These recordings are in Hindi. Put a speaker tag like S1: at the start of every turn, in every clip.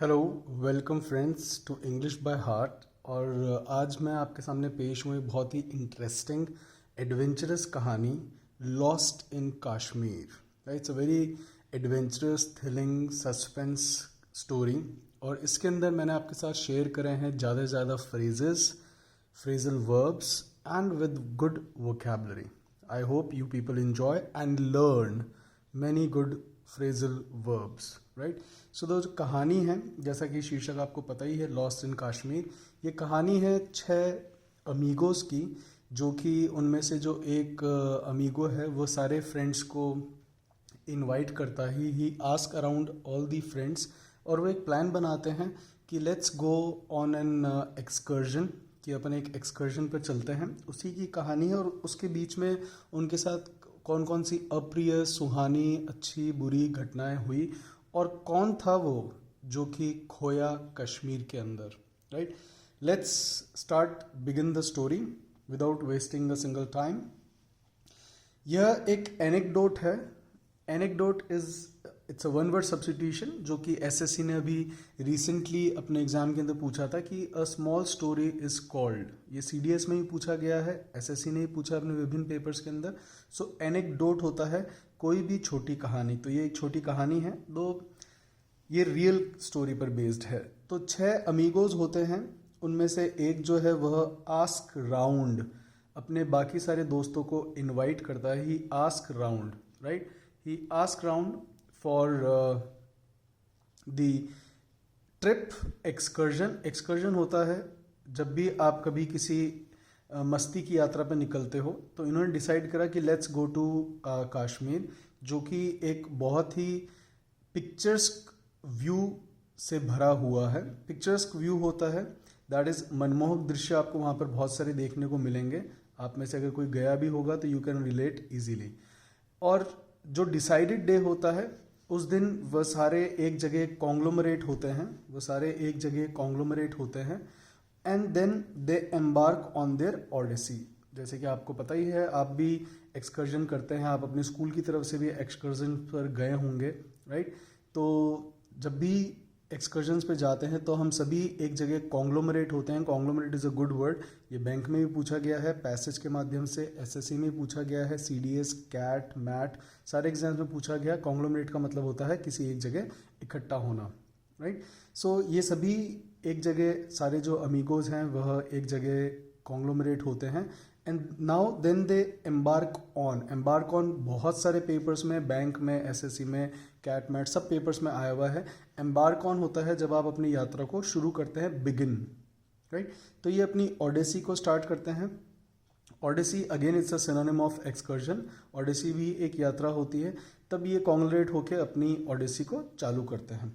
S1: Hello, welcome friends to English by heart. और आज मैं आपके सामने पेश हूँ एक बहुत ही इंटरेस्टिंग एडवेंचरस कहानी, lost in Kashmir. It's a very adventurous thrilling suspense story. और इसके अंदर मैंने आपके साथ शेयर करे हैं ज़्यादा से ज़्यादा phrases, phrasal verbs and with good vocabulary. I hope you people enjoy and learn many good phrasal verbs, right? So जो कहानी है, जैसा कि शीर्षक आपको पता ही है, लॉस्ट इन कश्मीर। ये कहानी है 6 अमीगोस की, जो कि उनमें से जो एक अमीगो है वो सारे फ्रेंड्स को इनवाइट करता he ask around all the friends. और वो एक प्लान बनाते हैं कि let's go on an excursion, कि अपन एक एक्सकर्जन पर चलते हैं। उसी की कहानी है और उसके बीच में उनके साथ कौन कौन सी अप्रिय, सुहानी, अच्छी, बुरी घटनाएं हुई और कौन था वो जो कि खोया कश्मीर के अंदर, right? Let's start begin the story without wasting a single time. यह एक एनेक्डोट है। Anecdote it's a one word substitution, जो कि एसएससी ने अभी रिसेंटली अपने एग्जाम के अंदर पूछा था कि a small story is called. ये सीडीएस में ही पूछा गया है, एसएससी ने ही पूछा अपने विभिन्न पेपर्स के अंदर। सो एनेक्डोट होता है कोई भी छोटी कहानी। तो ये एक छोटी कहानी है, दो ये रियल स्टोरी पर बेस्ड है। तो 6 अमीगोज होते हैं, उनमें से एक जो है वह आस्क राउंड अपने बाकी सारे दोस्तों को इनवाइट करता है। He ask round, right? He ask round for the trip excursion. Excursion होता है जब भी आप कभी किसी मस्ती की यात्रा पर निकलते हो। तो इन्होंने डिसाइड करा कि लेट्स गो टू कश्मीर, जो कि एक बहुत ही पिक्चर्स व्यू से भरा हुआ है। पिक्चर्स व्यू होता है, दैट इज मनमोहक दृश्य आपको वहाँ पर बहुत सारे देखने को मिलेंगे। आप में से अगर कोई गया भी होगा तो यू कैन रिलेट इजीली। और जो डिसाइडेड डे होता है उस दिन वह सारे एक जगह कॉन्ग्लोमरेट होते हैं, वो सारे एक जगह कॉन्ग्लोमरेट होते हैं and then they embark on their odyssey. जैसे कि आपको पता ही है, आप भी एक्सकर्जन करते हैं, आप अपने स्कूल की तरफ से भी एक्सकर्जन पर गए होंगे, राइट? तो जब भी एक्सकर्जन्स पे जाते हैं तो हम सभी एक जगह कॉन्ग्लोमरेट होते हैं। Conglomerate is a good word. ये बैंक में भी पूछा गया है, पैसेज के माध्यम से एसएससी में पूछा गया है, सीडीएस, कैट, मैट, सारे एग्जाम्स में पूछा गया। कॉन्ग्लोमरेट का मतलब होता है किसी एक जगह इकट्ठा होना, राइट? सो ये सभी एक जगह, सारे जो अमीगोज हैं वह एक जगह कॉन्ग्लोमरेट होते हैं and now then they embark on. Embark on बहुत सारे पेपर्स में, बैंक में, एसएससी में, कैट मैट, सब पेपर्स में आया हुआ है। एम्बार्क ऑन होता है जब आप अपनी यात्रा को शुरू करते हैं, बिगिन, राइट? तो ये अपनी ओडेसी को स्टार्ट करते हैं। Odyssey again it's a synonym of excursion. Odyssey भी एक यात्रा होती है। तब ये कॉन्ग्लोमरेट होकर अपनी ओडेसी को चालू करते हैं।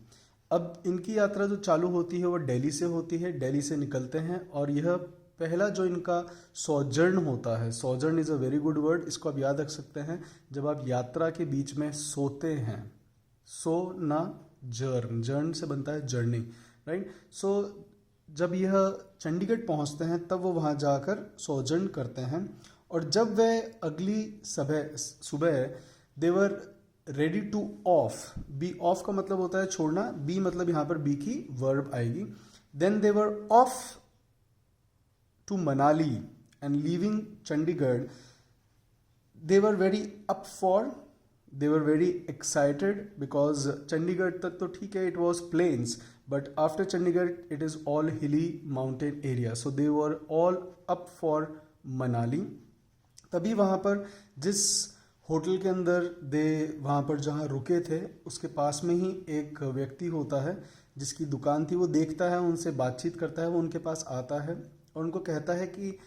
S1: अब इनकी यात्रा जो चालू होती है वो दिल्ली से होती है। दिल्ली से निकलते हैं और यह पहला जो इनका सोजर्न होता है, sojourn is a very good word, इसको आप याद रख सकते हैं। जब आप यात्रा के बीच में सोते हैं, सो ना जर्न, जर्न से बनता है जर्नी, राइट? सो जब यह चंडीगढ़ पहुंचते हैं तब वो वहाँ जाकर सोजर्न करते हैं। और जब वे अगली सुबह they were ready to off, be off का मतलब होता है छोड़ना, बी मतलब यहाँ पर बी की वर्ब आएगी। Then they were off to Manali and leaving Chandigarh, they were very up for, they were very excited because Chandigarh तक तो ठीक है, it was plains, but after Chandigarh it is all hilly mountain area, so they were all up for Manali। तभी वहाँ पर जिस होटल के अंदर वहाँ पर जहाँ रुके थे उसके पास में ही एक व्यक्ति होता है जिसकी दुकान थी। वो देखता है, उनसे बातचीत करता है, वो उनके पास आता है और उनको कहता है कि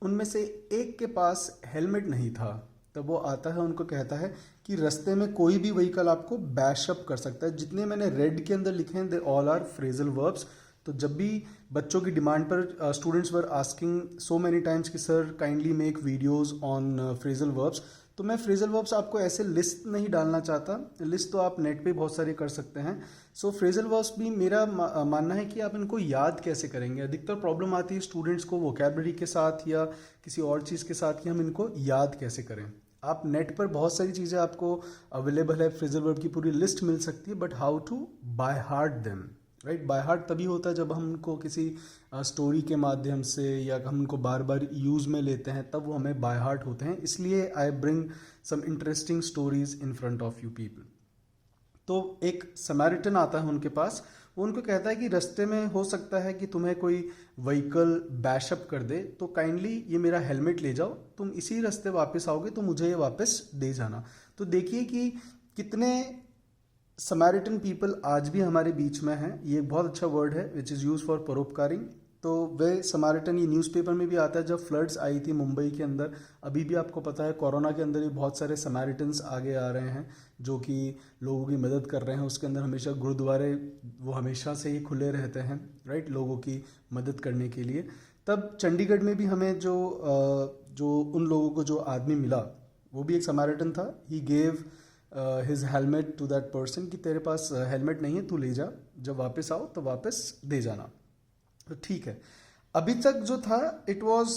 S1: उनमें से एक के पास हेलमेट नहीं था। तब वो आता है, उनको कहता है कि रास्ते में कोई भी व्हीकल आपको बैश अप कर सकता है। जितने मैंने रेड के अंदर लिखे हैं they all are phrasal verbs. तो जब भी बच्चों की डिमांड पर students were asking so many times कि sir kindly make videos on phrasal verbs, तो मैं फ्रेजल वर्ब्स आपको ऐसे लिस्ट नहीं डालना चाहता। लिस्ट तो आप नेट पे बहुत सारी कर सकते हैं। सो फ्रेजल वर्ब्स भी मेरा मानना है कि आप इनको याद कैसे करेंगे। अधिकतर प्रॉब्लम आती है स्टूडेंट्स को वोकैबलरी के साथ या किसी और चीज़ के साथ कि हम इनको याद कैसे करें। आप नेट पर बहुत सारी चीज़ें आपको अवेलेबल है, फ्रेजल वर्ब की पूरी लिस्ट मिल सकती है, but how to by heart them right. By heart तभी होता है जब हम उनको किसी स्टोरी के माध्यम से या हम उनको बार बार यूज़ में लेते हैं, तब वो हमें बाय हार्ट होते हैं। इसलिए I bring some interesting stories in front of you people. तो एक समैरिटन आता है उनके पास, वो उनको कहता है कि रास्ते में हो सकता है कि तुम्हें कोई व्हीकल बैशअप कर दे, तो काइंडली ये मेरा हेलमेट ले जाओ, तुम इसी रास्ते वापस आओगे तो मुझे ये वापस दे जाना। तो देखिए कि कितने समैरिटन पीपल आज भी हमारे बीच में हैं। ये बहुत अच्छा वर्ड है विच इज़ यूज फॉर परोपकारी। तो वे समैरिटन ये न्यूज़पेपर में भी आता है। जब फ्लड्स आई थी मुंबई के अंदर, अभी भी आपको पता है कोरोना के अंदर भी बहुत सारे समैरिटन्स आगे आ रहे हैं जो कि लोगों की मदद कर रहे हैं। उसके अंदर हमेशा गुरुद्वारे वो हमेशा से ही खुले रहते हैं, राइट, लोगों की मदद करने के लिए। तब चंडीगढ़ में भी हमें जो उन लोगों को जो आदमी मिला वो भी एक समैरिटन था। He gave his helmet to that person कि तेरे पास हेलमेट नहीं है, तू ले जा, जब वापस आओ तो वापस दे जाना। तो ठीक है। अभी तक जो था it was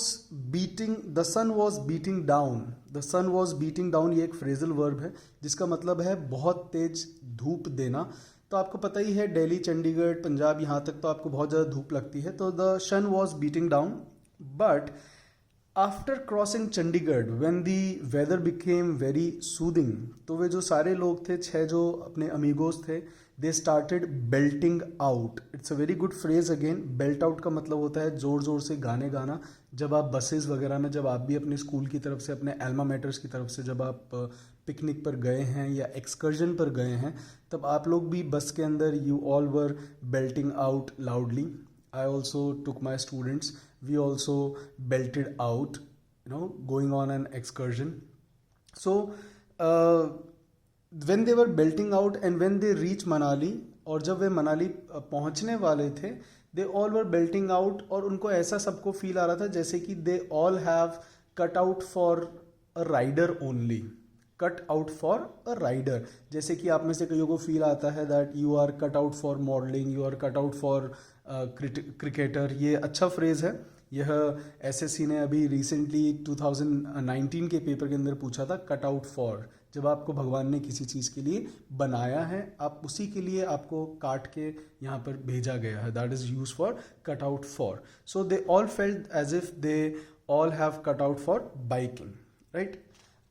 S1: beating, the sun was beating down. The sun was beating down ये एक फ्रेजल वर्ब है जिसका मतलब है बहुत तेज धूप देना। तो आपको पता ही है दिल्ली, चंडीगढ़, पंजाब, यहाँ तक तो आपको बहुत ज़्यादा धूप लगती है। तो the sun was beating down, but after crossing Chandigarh when the weather became very soothing, तो वे जो सारे लोग थे, 6 जो अपने अमीगोस थे, they started Belting out. It's a very good phrase again. Belt out का मतलब होता है ज़ोर ज़ोर से गाने गाना। जब आप बसेस वगैरह में, जब आप भी अपने स्कूल की तरफ से, अपने एल्मा मैटर्स की तरफ से जब आप पिकनिक पर गए हैं या एक्सकर्जन पर गए हैं, तब आप लोग भी बस के अंदर you all were Belting out loudly. I also took my students, we also belted out, going on an excursion. So when they were belting out and when they reached Manali, और जब वे मनाली पहुंचने वाले थे, they all were belting out, और उनको ऐसा सबको फील आ रहा था जैसे कि they all have cut out for a rider only. Cut out for a rider, जैसे कि आप में से कईयों को फील आता है that you are cut out for modelling, you are cut out for cricketer. ये अच्छा फ्रेज है। यह एसएससी ने अभी रिसेंटली 2019 के पेपर के अंदर पूछा था, कट आउट फॉर, जब आपको भगवान ने किसी चीज़ के लिए बनाया है, आप उसी के लिए आपको काट के यहाँ पर भेजा गया है, that is use for cut out for. So they all felt as if they all have cut out for biking, right.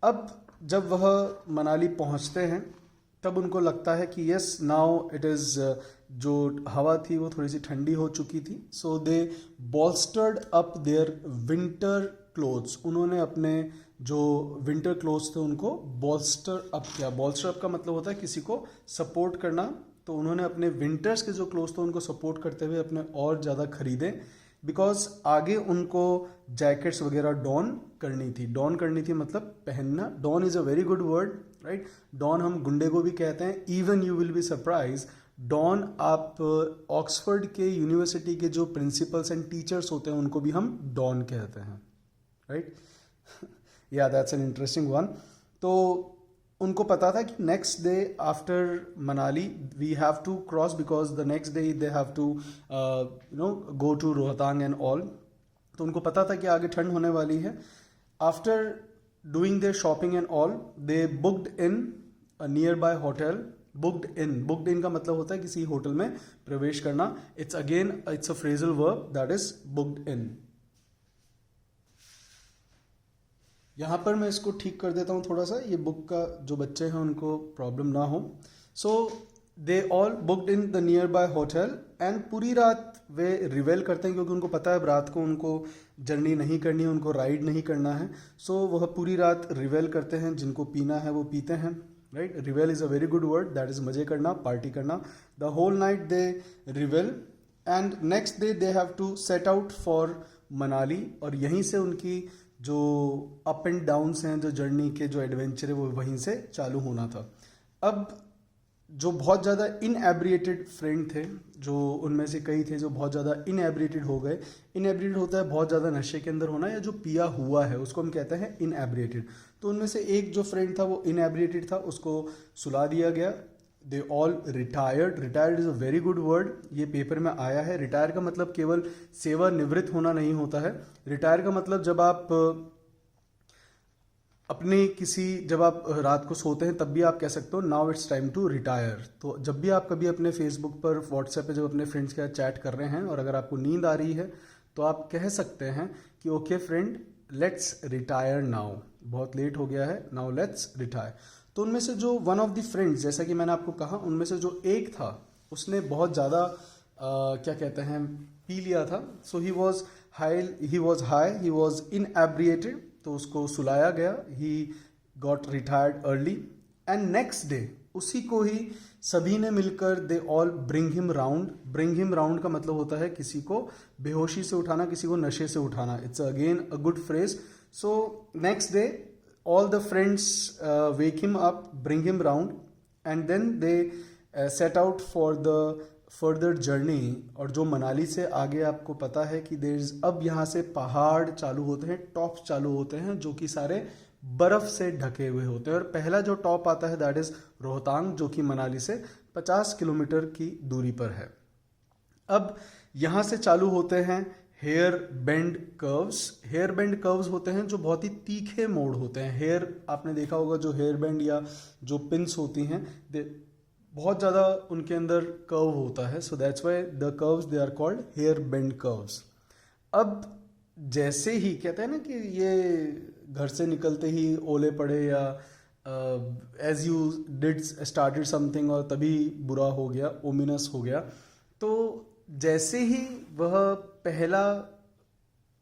S1: अब जब वह मनाली पहुंचते हैं तब उनको लगता है कि यस नाउ इट इज़, जो हवा थी वो थोड़ी सी ठंडी हो चुकी थी। सो दे बॉल्स्टर्ड अप देयर विंटर क्लोथ्स। उन्होंने अपने जो विंटर क्लोथ्स थे उनको बॉल्स्टर अप किया। बॉल्स्टर अप का मतलब होता है किसी को सपोर्ट करना। तो उन्होंने अपने विंटर्स के जो क्लोथ्स थे उनको सपोर्ट करते हुए अपने और ज़्यादा खरीदे, बिकॉज आगे उनको जैकेट्स वगैरह डॉन करनी थी। डॉन करनी थी मतलब पहनना। Don is a very good word, right. Don हम गुंडे को भी कहते हैं। Even you will be surprise, don आप ऑक्सफोर्ड के यूनिवर्सिटी के जो प्रिंसिपल्स एंड टीचर्स होते हैं उनको भी हम डॉन कहते हैं, राइट। या दैट्स एन इंटरेस्टिंग वन। तो उनको पता था कि next day after Manali we have to cross, because the next day they have to go to Rohtang and all. तो उनको पता था कि आगे ठंड होने वाली है। After doing their shopping and all, they booked in a nearby hotel. Booked in का मतलब होता है किसी होटल में प्रवेश करना। It's a phrasal verb, that is booked in. यहाँ पर मैं इसको ठीक कर देता हूँ थोड़ा सा, ये बुक का जो बच्चे हैं उनको प्रॉब्लम ना हो। So they all booked in the nearby hotel and पूरी रात वे रिवेल करते हैं, क्योंकि उनको पता है रात को उनको जर्नी नहीं करनी है, उनको राइड नहीं करना है। सो वह पूरी रात रिवेल करते हैं, जिनको पीना है वो पीते हैं, right. Revel is a very good word, that is मज़े करना, पार्टी करना। The whole night they revel and next day they have to set out for Manali. और यहीं से उनकी जो अप एंड डाउन्स हैं, जो जर्नी के जो एडवेंचर है, वो वहीं से चालू होना था। अब जो बहुत ज़्यादा इनएब्रिएटेड फ्रेंड थे, जो उनमें से कई थे जो बहुत ज़्यादा इनएब्रिएटेड हो गए। इनएब्रिएटेड होता है बहुत ज़्यादा नशे के अंदर होना, या जो पिया हुआ है उसको हम कहते हैं इनएब्रिएटेड। तो उनमें से एक जो फ्रेंड था वो इनएब्रिएटेड था, उसको सुला दिया गया। They all retired. Retired is a very good word, ये पेपर में आया है। रिटायर का मतलब केवल सेवानिवृत्त होना नहीं होता है। रिटायर का मतलब जब आप अपनी किसी जब आप रात को सोते हैं तब भी आप कह सकते हो now it's time to retire. तो जब भी आप कभी अपने फेसबुक पर व्हाट्सएप पे जब अपने फ्रेंड्स के साथ चैट कर रहे हैं और अगर आपको नींद आ रही है तो आप कह सकते हैं कि okay friend let's retire now, बहुत लेट हो गया है, नाउ लेट्स रिटायर। तो उनमें से जो वन ऑफ द फ्रेंड्स, जैसा कि मैंने आपको कहा, उनमें से जो एक था उसने बहुत ज़्यादा क्या कहते हैं पी लिया था। So he was high, he was inebriated, तो उसको सुलाया गया, he got retired early. And next day उसी को ही सभी ने मिलकर they all bring him round. Bring him round का मतलब होता है किसी को बेहोशी से उठाना, किसी को नशे से उठाना। It's again a good phrase. So next day all the friends wake him up, bring him round, and then they set out for the further journey। और जो मनाली से आगे आपको पता है कि देयर इज, अब यहाँ से पहाड़ चालू होते हैं, टॉप चालू होते हैं जो कि सारे बर्फ से ढके हुए होते हैं। और पहला जो टॉप आता है दैट इज रोहतांग, जो कि मनाली से 50 किलोमीटर की दूरी पर है। अब यहाँ से चालू होते हैं hair bend curves. Hair bend curves होते हैं जो बहुत ही तीखे मोड़ होते हैं। हेयर आपने देखा होगा, जो हेयर बेंड या जो पिंस होती हैं बहुत ज़्यादा उनके अंदर कर्व होता है। So that's why the curves they are called hair bend curves. अब जैसे ही कहते हैं ना कि ये घर से निकलते ही ओले पड़े या as you did started something और तभी बुरा हो गया, ओमिनस हो गया। तो जैसे ही वह पहला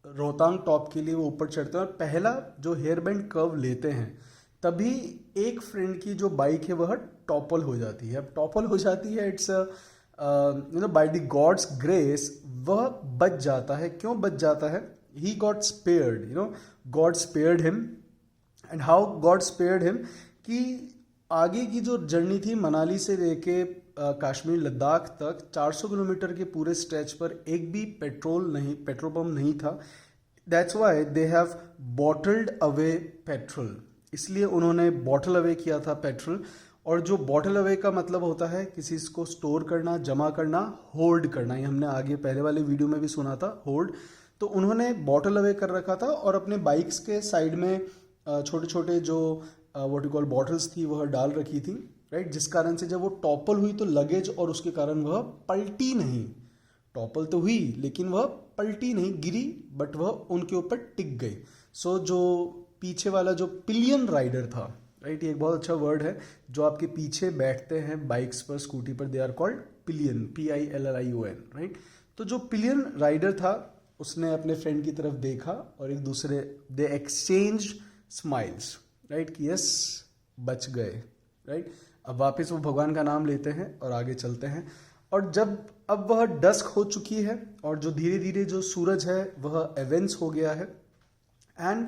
S1: रोहतांग टॉप के लिए वो ऊपर चढ़ते हैं और पहला जो हेयर बैंड कर्व लेते हैं, तभी एक फ्रेंड की जो बाइक है वह टॉपल हो जाती है। अब टॉपल हो जाती है, it's you know by the gods grace वह बच जाता है। क्यों बच जाता है? He got spared, you know, God spared him. And how God spared him, कि आगे की जो जर्नी थी मनाली से लेके कश्मीर लद्दाख तक 400 किलोमीटर के पूरे स्ट्रेच पर एक भी पेट्रोल पंप नहीं था। That's why they have bottled away petrol, इसलिए उन्होंने बॉटल अवे किया था पेट्रोल। और जो बॉटल अवे का मतलब होता है किसी को स्टोर करना, जमा करना, होल्ड करना। ये हमने आगे पहले वाले वीडियो में भी सुना था, होल्ड। तो उन्होंने बॉटल अवे कर रखा था और अपने बाइक्स के साइड में छोटे छोटे जो व्हाट यू कॉल बॉटल्स थी वह डाल रखी थी, राइट। जिस कारण से जब वो टॉपल हुई तो लगेज और उसके कारण वह पलटी नहीं। टॉपल तो हुई लेकिन वह पलटी नहीं, गिरी, बट वह उनके ऊपर टिक गई। सो जो पीछे वाला जो पिलियन राइडर था, राइट, ये एक बहुत अच्छा वर्ड है, जो आपके पीछे बैठते हैं बाइक्स पर, स्कूटी पर, they are called pillion, PILLION, right. तो जो पिलियन राइडर था उसने अपने फ्रेंड की तरफ देखा और एक दूसरे दे एक्सचेंज स्माइल्स, राइट, कि यस बच गए, राइट। अब वापस वो भगवान का नाम लेते हैं और आगे चलते हैं। और जब अब वह डस्क हो चुकी है और जो धीरे धीरे जो सूरज है वह एवेंस हो गया है। एंड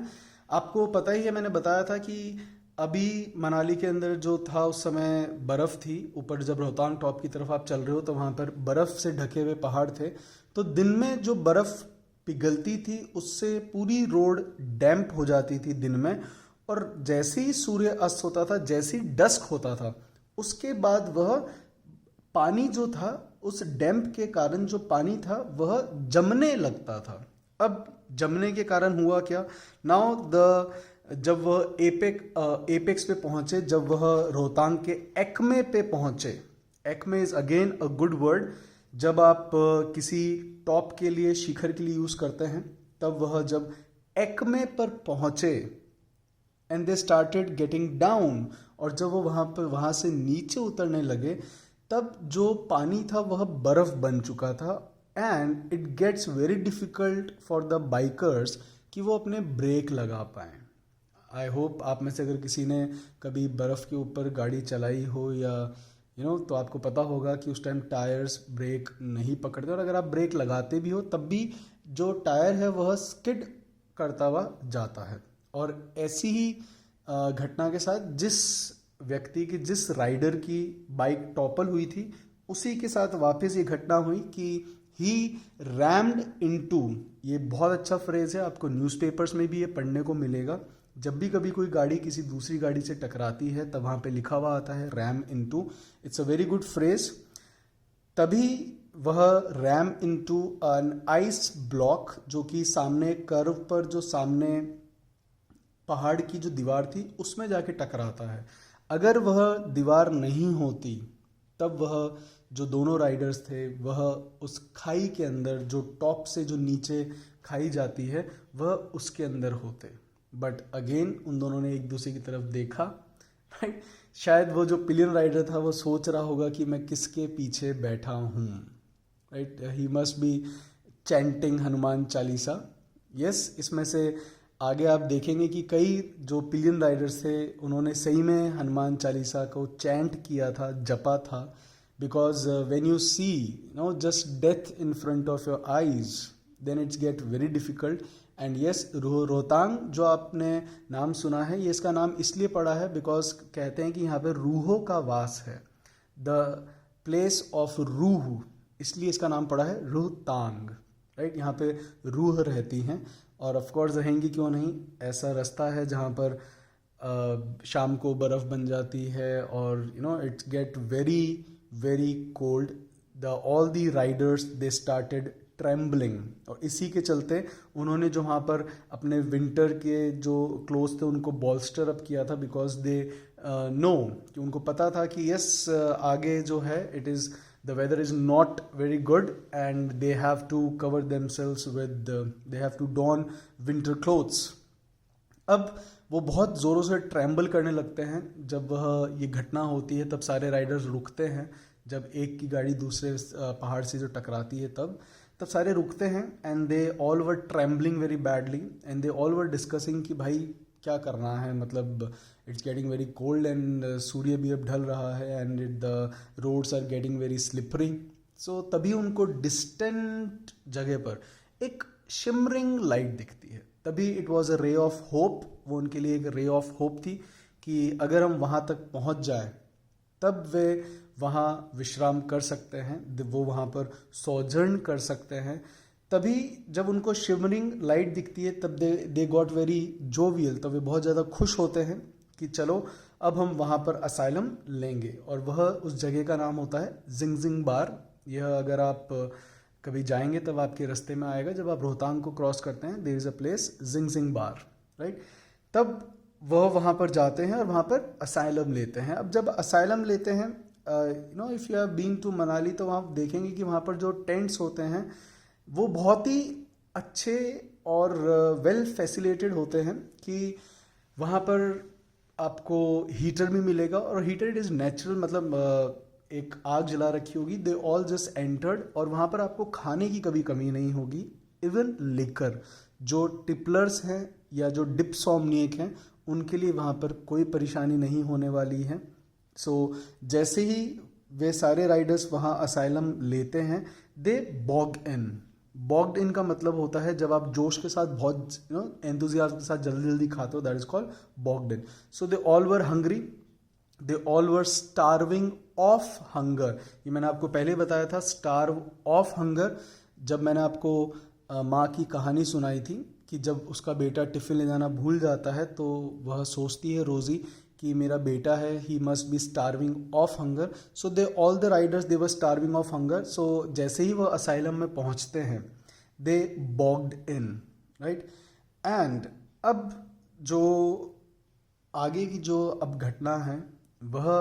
S1: आपको पता ही है, मैंने बताया था कि अभी मनाली के अंदर जो था उस समय बर्फ़ थी। ऊपर जब रोहतांग टॉप की तरफ आप चल रहे हो तो वहाँ पर बर्फ़ से ढके हुए पहाड़ थे। तो दिन में जो बर्फ़ पिघलती थी उससे पूरी रोड डैम्प हो जाती थी दिन में। और जैसे ही सूर्य अस्त होता था, जैसे ही डस्क होता था, उसके बाद वह पानी जो था उस डैम्प के कारण जो पानी था वह जमने लगता था। अब जमने के कारण हुआ क्या, नाउ जब वह एपेक्स पे पहुंचे, जब वह रोहतांग के एक्मे पे पहुंचे, Acme is again a good word. जब आप किसी टॉप के लिए, शिखर के लिए यूज करते हैं, तब वह जब एक्मे पर पहुंचे and they started getting down, और जब वो वहाँ से नीचे उतरने लगे तब जो पानी था वह बर्फ बन चुका था। And it gets very difficult for the bikers कि वो अपने ब्रेक लगा पाएँ। आई होप आप में से अगर किसी ने कभी बर्फ़ के ऊपर गाड़ी चलाई हो या तो आपको पता होगा कि उस टाइम टायर्स ब्रेक नहीं पकड़ते, और अगर आप ब्रेक लगाते भी हो तब भी जो टायर है वह स्किड करता हुआ जाता है। और ऐसी ही घटना के साथ जिस व्यक्ति की, जिस राइडर की बाइक टॉपल हुई थी, उसी के साथ वापस ये घटना हुई कि ही रैम्ड इनटू, ये बहुत अच्छा फ्रेज है, आपको न्यूज़पेपर्स में भी ये पढ़ने को मिलेगा। जब भी कभी कोई गाड़ी किसी दूसरी गाड़ी से टकराती है तब वहाँ पे लिखा हुआ आता है RAM into. It's a very good phrase. तभी वह RAM into an ice block, जो कि सामने कर्व पर जो सामने पहाड़ की जो दीवार थी उसमें जाके टकराता है। अगर वह दीवार नहीं होती तब वह जो दोनों राइडर्स थे वह उस खाई के अंदर, जो टॉप से जो नीचे खाई जाती है, वह उसके अंदर होते। बट अगेन उन दोनों ने एक दूसरे की तरफ देखा, राइट। शायद वो जो पिलियन राइडर था वो सोच रहा होगा कि मैं किसके पीछे बैठा हूँ, राइट। ही must B chanting Hanuman Chalisa. Yes, इसमें से आगे आप देखेंगे कि कई जो पिलियन राइडर्स थे उन्होंने सही में हनुमान चालीसा को चैंट किया था, जपा था। Because when you see just death in front of your eyes, then it's get very difficult. And yes, Rohtang जो आपने नाम सुना है, ये इसका नाम इसलिए पड़ा है बिकॉज कहते हैं कि यहाँ पे रूहों का वास है, द प्लेस ऑफ रूह, इसलिए इसका नाम पड़ा है रोहतांग, राइट। यहाँ पे रूह रहती हैं और ऑफ कोर्स रहेंगी, क्यों नहीं। ऐसा रास्ता है जहाँ पर शाम को बर्फ़ बन जाती है और it's get very very cold. All the Riders they started trembling, और इसी के चलते उन्होंने जो वहाँ पर अपने विंटर के जो क्लोथ्स थे उनको बॉल्स्टर अप किया था, बिकॉज दे नो, कि उनको पता था कि यस आगे जो है it is the weather is not very good and they have to cover themselves with they have to don winter clothes. अब वो बहुत ज़ोरों से ट्रैम्बल करने लगते हैं। जब वह ये घटना होती है तब सारे राइडर्स रुकते हैं। जब एक की गाड़ी दूसरे पहाड़ से जो टकराती है तब सारे रुकते हैं, and they all were trembling very badly and they all were discussing कि भाई क्या करना है, मतलब it's getting very cold and सूर्य भी अब ढल रहा है and the roads are getting very slippery. So तभी उनको डिस्टेंट जगह पर एक शिमरिंग लाइट दिखती है। तभी it was a ray of hope, वो उनके लिए एक रे ऑफ होप थी कि अगर हम वहाँ तक पहुँच जाए तब वे वहाँ विश्राम कर सकते हैं, वो वहाँ पर सोजर्न कर सकते हैं। तभी जब उनको शिमरिंग लाइट दिखती है तब दे गॉट वेरी जोवियल, तब वे बहुत ज़्यादा खुश होते हैं कि चलो अब हम वहाँ पर असाइलम लेंगे। और वह उस जगह का नाम होता है जिंगजिंग बार। यह अगर आप कभी जाएंगे तब आपके रास्ते में आएगा, जब आप रोहतांग को क्रॉस करते हैं there is a place Zingzing Bar, right. तब वह वहाँ पर जाते हैं और वहाँ पर असाइलम लेते हैं। अब जब असाइलम लेते हैं, if you have been to Manali, तो आप देखेंगे कि वहाँ पर जो टेंट्स होते हैं वो बहुत ही अच्छे और वेल फैसिलिटेड होते हैं, कि वहाँ पर आपको हीटर भी मिलेगा, और हीटर इट इज़ नेचुरल, मतलब एक आग जला रखी होगी, दे ऑल जस्ट एंटर्ड, और वहाँ पर आपको खाने की कभी कमी नहीं होगी। इवन लिकर, जो टिपलर्स हैं या जो डिप्सोमनियक हैं, उनके लिए वहाँ पर कोई परेशानी नहीं होने वाली है। सो जैसे ही वे सारे राइडर्स वहाँ असाइलम लेते हैं, दे बॉग्ड इन का मतलब होता है जब आप जोश के साथ बहुत एंथुजियाज्म के साथ जल्दी जल्दी खाते हो, that is called bogged in. So they all were hungry, they all were starving of hunger. ये मैंने आपको पहले बताया था, स्टार्व ऑफ हंगर। जब मैंने आपको माँ की कहानी सुनाई थी कि जब उसका बेटा टिफ़िन ले जाना भूल जाता है तो वह सोचती है रोज़ी कि मेरा बेटा है, he must be starving of hunger. So they all the riders they were starving of hunger. So जैसे ही वह असाइलम में पहुंचते हैं, दे बॉग्ड इन, राइट। एंड अब जो आगे की जो अब घटना है वह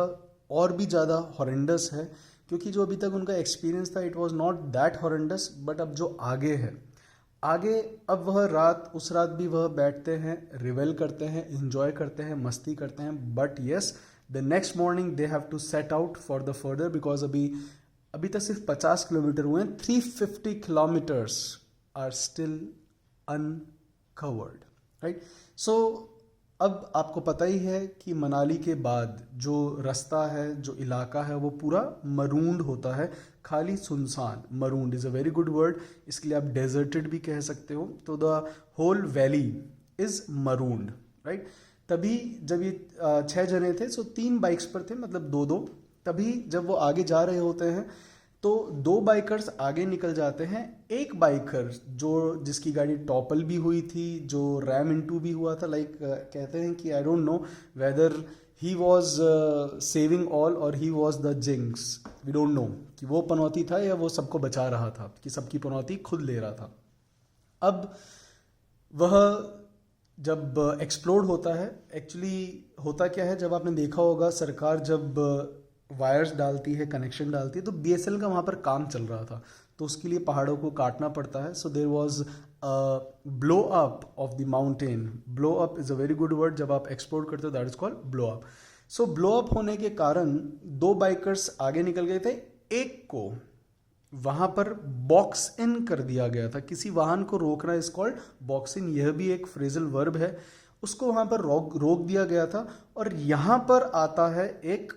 S1: और भी ज़्यादा हॉरेंडस है, क्योंकि जो अभी तक उनका एक्सपीरियंस था it was not that horrendous, but अब जो आगे है, आगे अब वह रात, उस रात भी वह बैठते हैं, रिवेल करते हैं, इंजॉय करते हैं, मस्ती करते हैं। But yes, the next morning they have to set out for the further, because अभी तक सिर्फ 50 किलोमीटर हुए हैं, 350 kilometres are still uncovered, right. So अब आपको पता ही है कि मनाली के बाद जो रास्ता है, जो इलाका है, वो पूरा मरूंड होता है, खाली सुनसान। Marooned is a very good word, इसके लिए आप डेजर्टेड भी कह सकते हो। तो the whole valley is marooned, right. तभी जब ये 6 जने थे, सो 3 बाइक्स पर थे, मतलब 2-2। तभी जब वो आगे जा रहे होते हैं तो 2 बाइकर्स आगे निकल जाते हैं। एक बाइकर जिसकी गाड़ी टॉपल भी हुई थी, जो रैम इनटू भी हुआ था, लाइक कहते हैं कि I don't know whether he was saving all और he was the jinx, we don't know कि वो पनौती था या वो सबको बचा रहा था, कि सबकी पनौती खुद ले रहा था। अब वह जब एक्सप्लोड होता है, एक्चुअली होता क्या है, जब आपने देखा होगा सरकार जब वायर्स डालती है, कनेक्शन डालती है, तो बीएसएनएल का वहाँ पर काम चल रहा था, तो उसके लिए पहाड़ों को काटना पड़ता है. So there was blow up of the mountain. Blow up is a very good word. जब आप एक्सप्लोड करते हो that is called blow up. So blow up होने के कारण दो बाइकर्स आगे निकल गए थे, एक को वहां पर बॉक्स इन कर दिया गया था. किसी वाहन को रोकना इज कॉल्ड बॉक्स इन. यह भी एक फ्रेजल वर्ब है. उसको वहां पर रोक दिया गया था. और यहां पर आता है एक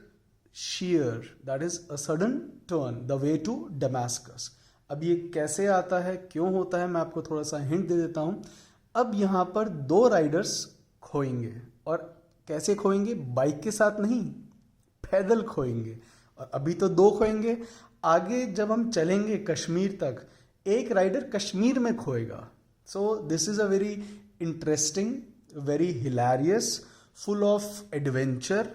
S1: shear, that is a sudden turn, the way to Damascus. अब ये कैसे आता है, क्यों होता है, मैं आपको थोड़ा सा हिंट दे देता हूं. अब यहां पर दो राइडर्स खोएंगे. और कैसे खोएंगे? बाइक के साथ नहीं, पैदल खोएंगे. और अभी तो दो खोएंगे, आगे जब हम चलेंगे कश्मीर तक, एक राइडर कश्मीर में खोएगा. So this is a very interesting, very hilarious, full of adventure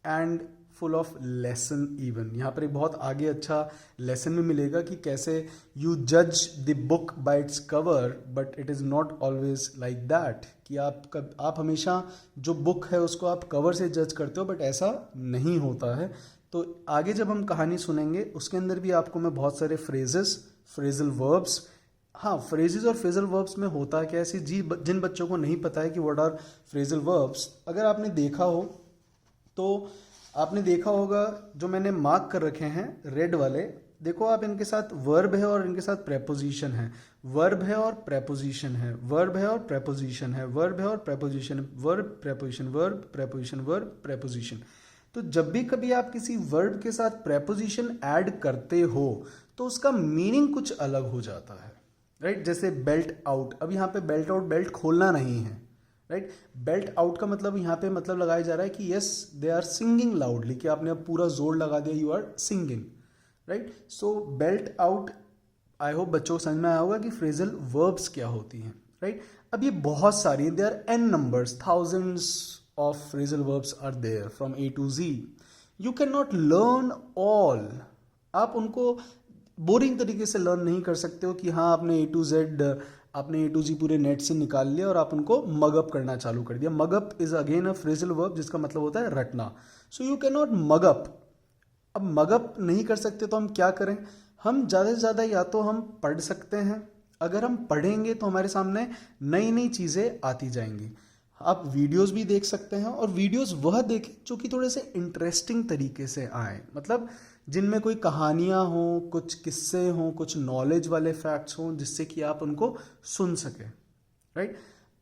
S1: and full of lesson. Even यहाँ पर एक बहुत आगे अच्छा लेसन भी मिलेगा कि कैसे यू जज the book by its cover, but it is not always like that. कि आप हमेशा जो बुक है उसको आप कवर से जज करते हो, बट ऐसा नहीं होता है. तो आगे जब हम कहानी सुनेंगे उसके अंदर भी आपको मैं बहुत सारे फ्रेजेस, फ्रेजल वर्ब्स, हाँ फ्रेजेस और फ्रेजल वर्ब्स में होता है क्या, ऐसी जिन बच्चों को नहीं पता है कि व्हाट आर फ्रेजल वर्ब्स, अगर आपने देखा हो तो आपने देखा होगा जो मैंने मार्क कर रखे हैं रेड वाले, देखो आप, इनके साथ वर्ब है और इनके साथ प्रेपोजिशन है. वर्ब है और प्रेपोजिशन है, वर्ब है और प्रेपोजिशन है, वर्ब है और preposition, verb preposition, verb preposition, verb preposition. तो जब भी कभी आप किसी वर्ब के साथ प्रेपोजिशन ऐड करते हो तो उसका मीनिंग कुछ अलग हो जाता है, राइट. जैसे बेल्ट आउट. अब यहाँ पे बेल्ट आउट, बेल्ट खोलना नहीं है, राइट. बेल्ट आउट का मतलब यहाँ पे मतलब लगाया जा रहा है कि yes they are singing loudly, कि आपने अब पूरा जोर लगा दिया, you are singing, right. So belt out, I hope बच्चों को समझ में आया होगा कि फ्रेजल वर्ब्स क्या होती हैं, राइट. अब ये बहुत सारी, they are an numbers, thousands of phrasal verbs are there from A to Z. You can not learn all. आप उनको बोरिंग तरीके से लर्न नहीं कर सकते हो कि हाँ आपने ए टू जेड, आपने ए टू जी पूरे नेट से निकाल लिया और आप उनको मगअप करना चालू कर दिया. Mug up is again a phrasal verb जिसका मतलब होता है रटना. So you can not mug up. अब मगअप नहीं कर सकते तो हम क्या करें? हम ज़्यादा से ज़्यादा या तो हम पढ़ सकते हैं. अगर हम पढ़ेंगे तो हमारे सामने नई नई चीज़ें आती जाएंगी. आप वीडियोस भी देख सकते हैं, और वीडियोस वह देखें जो कि थोड़े से इंटरेस्टिंग तरीके से आए, मतलब जिनमें कोई कहानियाँ हों, कुछ किस्से हों, कुछ नॉलेज वाले फैक्ट्स हों, जिससे कि आप उनको सुन सकें, राइट.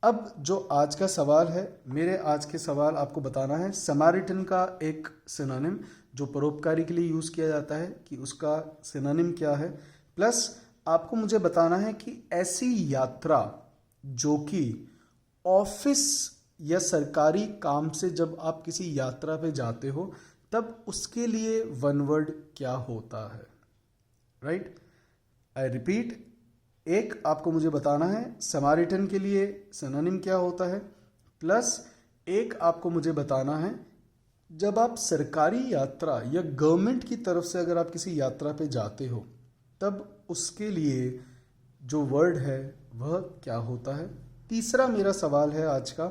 S1: अब जो आज का सवाल है, मेरे आज के सवाल आपको बताना है समारिटन का एक सिनोनिम जो परोपकारी के लिए यूज़ किया जाता है, कि उसका सिनोनिम क्या है. प्लस आपको मुझे बताना है कि ऐसी यात्रा जो कि ऑफिस या सरकारी काम से जब आप किसी यात्रा पे जाते हो तब उसके लिए वन वर्ड क्या होता है, राइट. आई रिपीट, एक आपको मुझे बताना है समारिटन के लिए सिनोनिम क्या होता है, प्लस एक आपको मुझे बताना है जब आप सरकारी यात्रा या गवर्नमेंट की तरफ से अगर आप किसी यात्रा पे जाते हो तब उसके लिए जो वर्ड है वह क्या होता है. तीसरा मेरा सवाल है आज का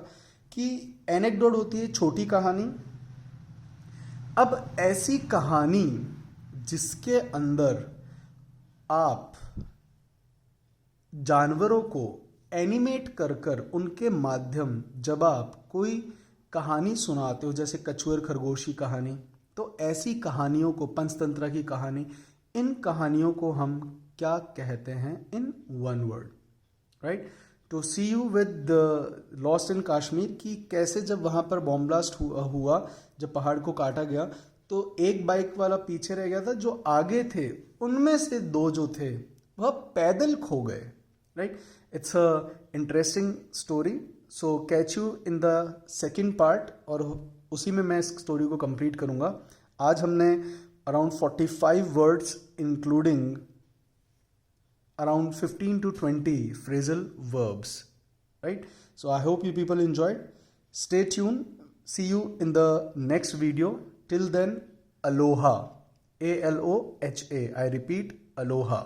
S1: कि एनेक्डोट होती है छोटी कहानी. अब ऐसी कहानी जिसके अंदर आप जानवरों को एनिमेट कर कर उनके माध्यम जब आप कोई कहानी सुनाते हो, जैसे कछुआ खरगोश की कहानी, तो ऐसी कहानियों को, पंचतंत्र की कहानी, इन कहानियों को हम क्या कहते हैं इन वन वर्ड, राइट. तो see you with lost in Kashmir की कैसे जब वहाँ पर बॉम्ब ब्लास्ट हुआ, जब पहाड़ को काटा गया तो एक बाइक वाला पीछे रह गया था, जो आगे थे उनमें से दो जो थे वह पैदल खो गए, right. It's a interesting story. So catch you in the second part, और उसी में मैं इस स्टोरी को कंप्लीट करूँगा. आज हमने around 45 words including around 15 to 20 phrasal verbs, right. So I hope you people enjoyed. Stay tuned. See you in the next video. Till then, aloha. ALOHA. I repeat, aloha.